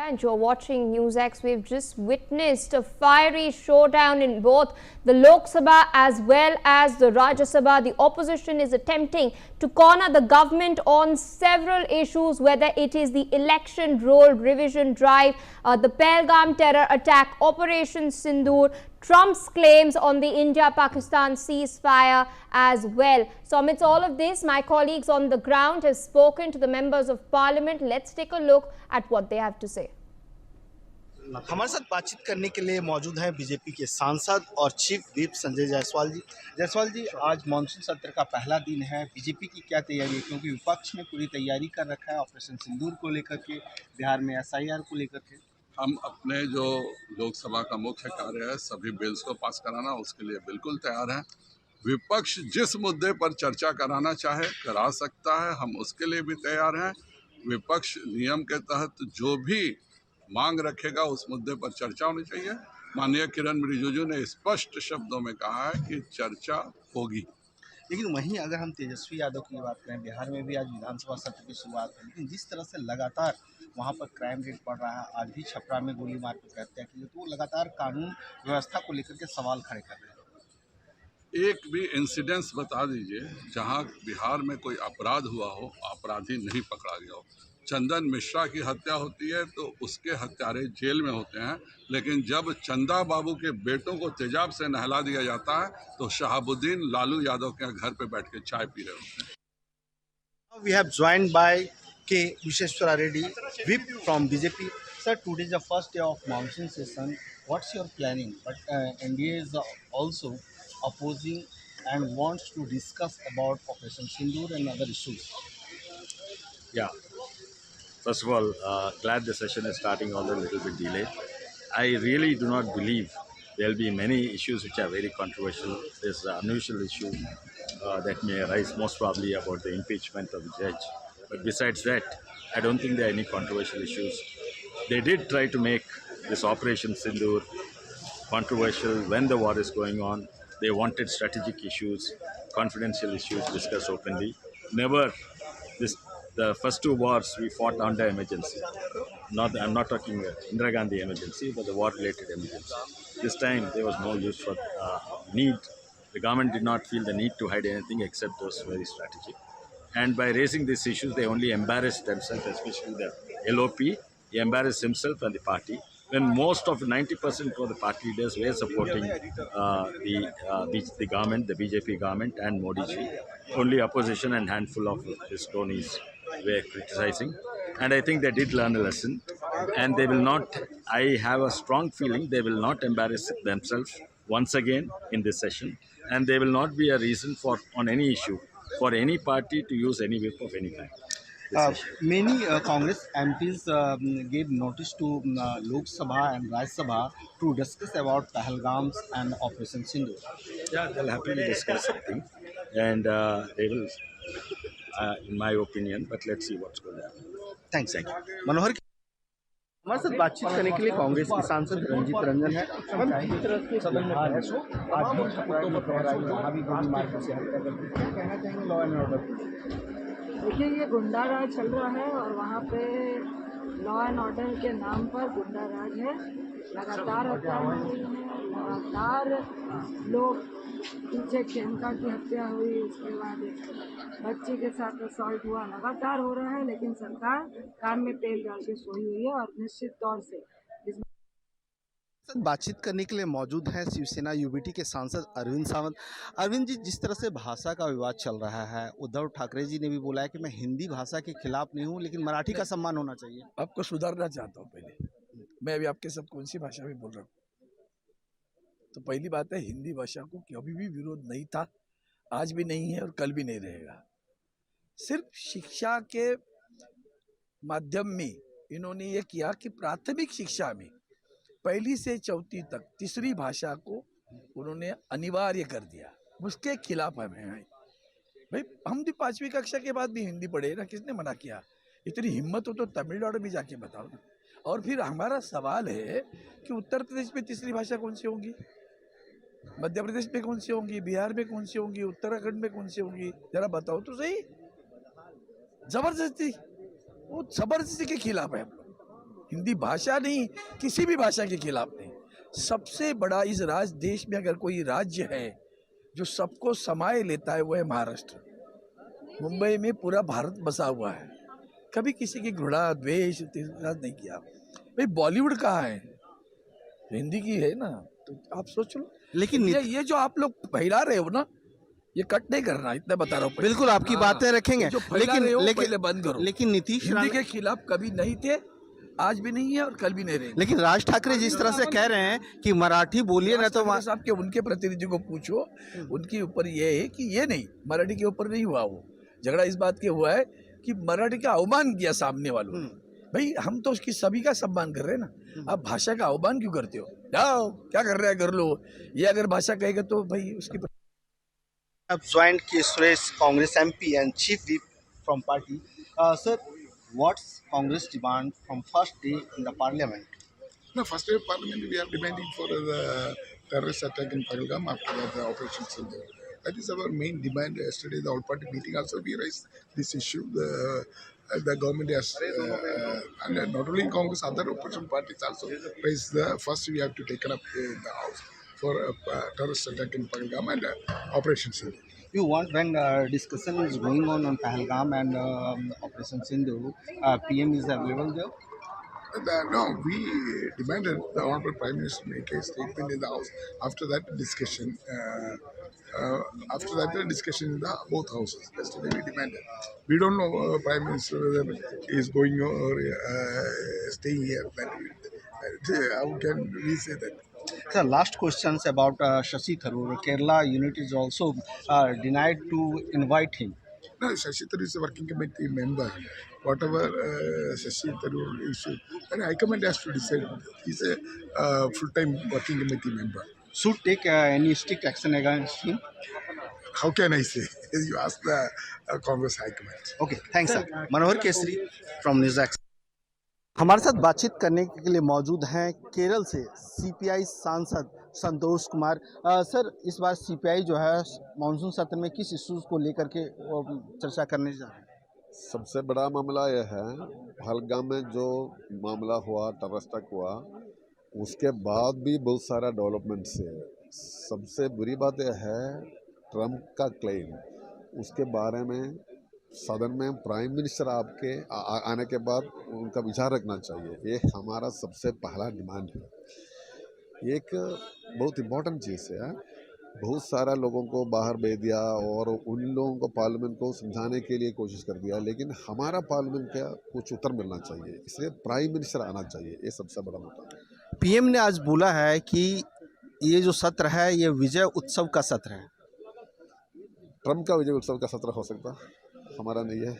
India, and you're watching NewsX. We've just witnessed a fiery showdown in both the Lok Sabha as well as the Rajya Sabha. The opposition is attempting to corner the government on several issues, whether it is the election roll revision drive, the Pahalgam terror attack, Operation Sindoor, Trump's claims on the India-Pakistan ceasefire as well. So amidst all of this, my colleagues on the ground have spoken to the members of parliament. Let's take a look at what they have to say. हमारे साथ बातचीत करने के लिए मौजूद हैं BJP के सांसद और चीफ व्हिप संजय जायसवाल जी। जायसवाल जी, आज मानसून सत्र का पहला दिन है, बीजेपी की क्या तैयारी है? क्योंकि विपक्ष ने पूरी तैयारी कर रखा है ऑपरेशन सिंदूर को लेकर के, बिहार में एसआईआर को लेकर के। हम अपने जो लोकसभा का मुख्य कार्य है सभी बिल्स को पास कराना, उसके लिए बिल्कुल तैयार हैं। विपक्ष जिस मुद्दे पर चर्चा कराना चाहे करा सकता है, हम उसके लिए भी तैयार हैं। विपक्ष नियम के तहत जो भी मांग रखेगा उस मुद्दे पर चर्चा होनी चाहिए। माननीय किरण रिजिजू ने स्पष्ट शब्दों में कहा है कि चर्चा होगी। लेकिन वहीं अगर हम तेजस्वी यादव की बात करें, बिहार में भी आज विधानसभा सत्र की शुरुआत है, लेकिन जिस तरह से लगातार वहाँ पर क्राइम रेट बढ़ रहा है, आज भी छपरा में गोली मार कर हत्या की, तो वो लगातार कानून व्यवस्था को लेकर के सवाल खड़े कर रहे हैं। एक भी इंसिडेंस बता दीजिए जहां बिहार में कोई अपराध हुआ हो, अपराधी नहीं पकड़ा गया हो। चंदन मिश्रा की हत्या होती है तो उसके हत्यारे जेल में होते हैं, लेकिन जब चंदा बाबू के बेटों को तेजाब से नहला दिया जाता है तो शहाबुद्दीन लालू यादव के घर पे बैठ के चाय पी रहे होते हैं। We have joined by K. Visheshwara Reddy, whip from BJP. Sir, today is the first day of monsoon session. What's your planning? But NDA is also opposing and wants to discuss about Operation Sindoor and other issues. Yeah. First of all, glad the session is starting, although a little bit delayed. I really do not believe there will be many issues which are very controversial. There's an unusual issue that may arise, most probably about the impeachment of the judge. But besides that, I don't think there are any controversial issues. They did try to make this Operation Sindoor controversial when the war is going on. They wanted strategic issues, confidential issues discussed openly. Never the first two wars we fought under emergency. I'm not talking Indira Gandhi emergency, but the war-related emergency. This time there was no use for need. The government did not feel the need to hide anything except those very strategic. And by raising these issues, they only embarrassed themselves, especially the LOP. He embarrassed himself and the party. When most of 90% of the party leaders were supporting the government, the BJP government and Modi ji, only opposition and handful of his cronies were criticizing. And I think they did learn a lesson. And they will not, I have a strong feeling, they will not embarrass themselves once again in this session. And there will not be a reason on any issue for any party to use any whip of any kind. Many Congress MPs gave notice to Lok Sabha and Rajya Sabha to discuss about Pahalgams and Operation Sindoor. Yeah, they'll happily discuss something, and they will, in my opinion. But let's see what's going to happen. Thanks. मनोहर, हमारे साथ बातचीत करने के लिए कांग्रेस के सांसद रंजीत रंजन है। किस तरह से सदन में आज भी मुद्दों पर बहस हुई, वहाँ भी गोली मार से हत्या कर दी, क्या कहना चाहेंगे लॉ एंड ऑर्डर? देखिए, ये गुंडा राज चल रहा है और वहाँ पे लॉ एंड ऑर्डर के नाम पर गुंडा राज है। लगातार हत्या हो रही है, लगातार लोग पीछे खेमका की हत्या हुई, उसके बाद एक बच्ची के साथ असॉल्ट हुआ, लगातार हो रहा है। लेकिन सरकार कान में तेल डाल के सोई हुई है और निश्चित तौर से बातचीत करने के लिए मौजूद हैं शिवसेना यूबीटी के सांसद अरविंद सावंत। अरविंद जी, जिस तरह से भाषा का विवाद चल रहा है, उद्धव ठाकरे जी ने भी बोला है कि मैं हिंदी भाषा के खिलाफ नहीं हूं, लेकिन मराठी का सम्मान होना चाहिए। आपको सुधारना चाहता हूं। पहले मैं अभी आपके साथ कौन सी भाषा में बोल रहा हूँ? तो पहली बात है, हिंदी भाषा को कभी भी विरोध नहीं था, आज भी नहीं है और कल भी नहीं रहेगा। सिर्फ शिक्षा के माध्यम में इन्होंने ये किया कि प्राथमिक शिक्षा में पहली से चौथी तक तीसरी भाषा को उन्होंने अनिवार्य कर दिया। उसके खिलाफ हमें भाई, हम भी 5वीं कक्षा के बाद भी हिंदी पढ़े ना, किसने मना किया? इतनी हिम्मत हो तो तमिलनाडु में जाके बताओ ना। और फिर हमारा सवाल है कि उत्तर प्रदेश में तीसरी भाषा कौन सी होंगी, मध्य प्रदेश में कौन सी होंगी, बिहार में कौन सी होंगी, उत्तराखंड में कौन सी होंगी, जरा बताओ तो सही। जबरदस्ती, वो जबरदस्ती के खिलाफ है। हिंदी भाषा नहीं, किसी भी भाषा के खिलाफ नहीं। सबसे बड़ा इस देश में अगर कोई राज्य है जो सबको समाये लेता है वो है महाराष्ट्र। मुंबई में पूरा भारत बसा हुआ है, कभी किसी की घृणा द्वेष नहीं किया। भाई बॉलीवुड कहाँ है, हिंदी की है ना, तो आप सोच लो। लेकिन ये जो आप लोग फैला रहे हो ना, ये कट नहीं करना, इतना बता रहा हूँ। बिल्कुल आपकी बातें रखेंगे, जो फैला रहे हो पहले बंद करो। लेकिन नीतीश हिंदी राणा के खिलाफ कभी नहीं थे, आज भी नहीं है और कल भी नहीं रहेंगे। लेकिन राज ठाकरे जिस तरह से कह रहे हैं कि मराठी बोलिए ना, तो ठाकरे साहब के उनके प्रतिनिधि को पूछो, उनके ऊपर ये है कि ये नहीं, मराठी के ऊपर नहीं हुआ वो झगड़ा। इस बात के हुआ है कि मराठी का अवमान किया सामने वालों ने। भाई हम तो उसकी सभी का सम्मान कर रहे हैं ना, आप भाषा का अवमान क्यों करते हो? जाओ क्या कर रहा है कर लो। ये अगर भाषा कहेगा तो भाई उसकी have joined K. Suresh, Congress MP and Chief Whip from party. Sir, what's Congress demand from first day in the parliament? No, first day of parliament we are demanding for the terrorist attack in Pahalgam, after that the Operation Sindhu. That is our main demand. Yesterday the all-party meeting also we raised this issue. The government has, and not only Congress, other opposition parties also raised the first we have to take it up in the house for terrorist attack in Pahalgam and Operation Sindhu. You want, when discussion is going on Pahalgam and Operation Sindhu, PM is available there? No, we demanded the Honorable Prime Minister make a statement in the House. After that discussion, the discussion in the both houses. Yesterday we demanded. We don't know Prime Minister whether he is going or staying here. How can we say that? Sir, last questions about Shashi Tharoor. Kerala unit is also denied to invite him. No, Shashi Tharoor is a working committee member. Whatever Shashi Tharoor issue, and High Command has to decide. He's a full-time working committee member. Should take any strict action against him? How can I say? You ask the Congress High Command. Okay, thanks sir. Manohar Kesari from Newsx. हमारे साथ बातचीत करने के लिए मौजूद हैं केरल से CPI सांसद संतोष कुमार। सर, इस बार सीपीआई जो है मानसून सत्र में किस इश्यूज को लेकर के चर्चा करने जा रहे हैं? सबसे बड़ा मामला यह है, पहलगाम में जो मामला हुआ, टेररिस्ट अटैक हुआ, उसके बाद भी बहुत सारा डेवलपमेंट्स है। सबसे बुरी बात यह है ट्रम्प का क्लेम, उसके बारे में सदन में प्राइम मिनिस्टर आपके आने के बाद उनका विचार रखना चाहिए। ये हमारा सबसे पहला डिमांड है। एक बहुत इम्पोर्टेंट चीज़ है, बहुत सारा लोगों को बाहर भेज दिया और उन लोगों को पार्लियामेंट को समझाने के लिए कोशिश कर दिया, लेकिन हमारा पार्लियामेंट का कुछ उत्तर मिलना चाहिए, इसलिए प्राइम मिनिस्टर आना चाहिए। ये सबसे बड़ा मुद्दा है। पीएम ने आज बोला है कि ये जो सत्र है ये विजय उत्सव का सत्र है। ट्रम्प का विजय उत्सव का सत्र हो सकता, हमारा नहीं है।